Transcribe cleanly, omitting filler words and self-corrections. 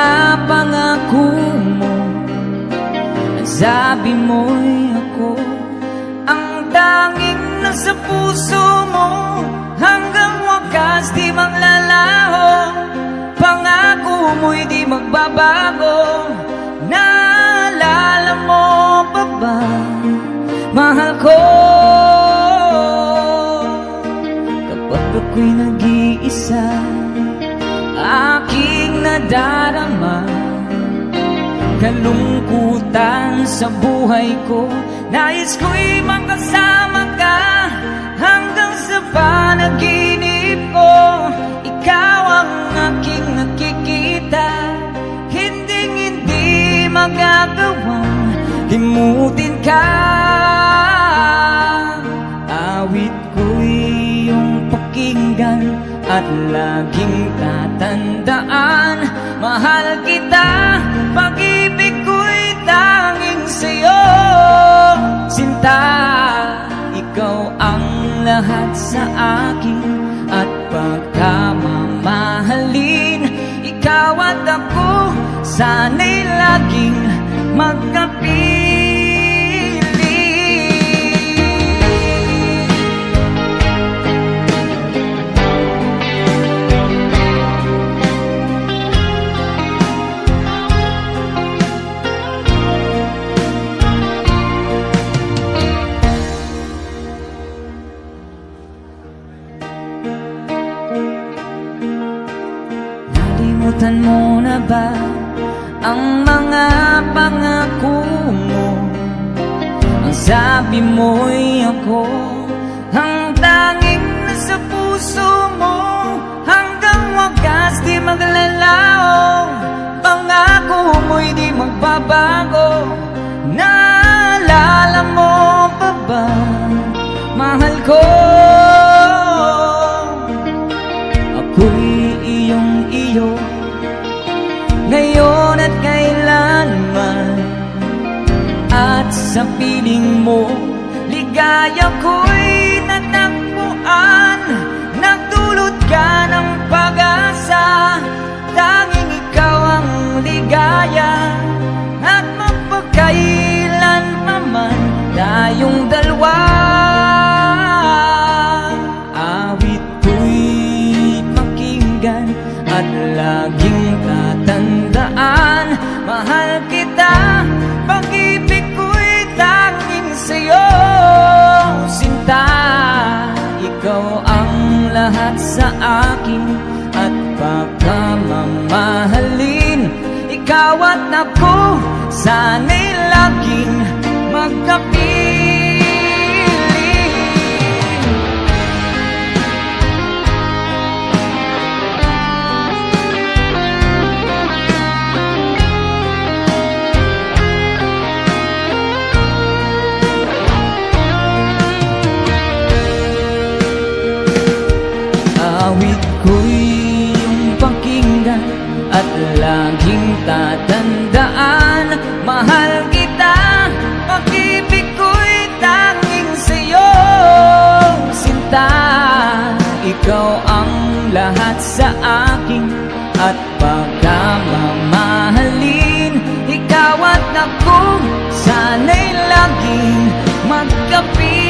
mga pangako mo, sabi mo'y ako ang tanging nasa puso mo, hanggang wakas di maglalaho. Pangako mo'y di magbabago. Naalala mo pa ba, mahal ko, kapag ako'y nag-iisa, aking nadarama kalungkutan sa buhay ko. Nais ko'y makasama ka hanggang sa panaginip ko. Ikaw ang aking nakikita, hinding-hindi magagawang limutin ka. Awit ko'y iyong pakinggan at laging tatandaan, mahal kita, pag-ibig ko'y tanging sa'yo. Sinta, ikaw ang lahat sa akin at pagkamamahalin. Ikaw at ako, sana'y laging magkapit. Nalimutan mo na ba ang mga pangako mo? Ang sabi mo'y ako ang tanging nasa puso mo, hanggang wakas di maglalaho. Pangako mo'y di magbabago. Naalala mo pa ba, mahal ko, ako'y iyong iyo ngayon at kailanman, at sa piling mo ligaya ko'y natagpuan. Nagdulot ka ng pag-asa, tanging ikaw ang ligaya, at magpagkailan pa man tayong dalawa. Awit ko'y pakinggan at laging tatandaan, mahal kita, pag-ibig ko'y tanging sa'yo. Sinta, ikaw ang lahat sa akin at pagkamamahalin. Ikaw at ako, sana'y laging magkapit. Awit ko'y iyong pakinggan at laging tatandaan, mahal kita, pag-ibig ko'y tanging sa'yo. Sinta, ikaw ang lahat sa akin at pagkamamahalin. Ikaw at ako, sana'y laging magkapit.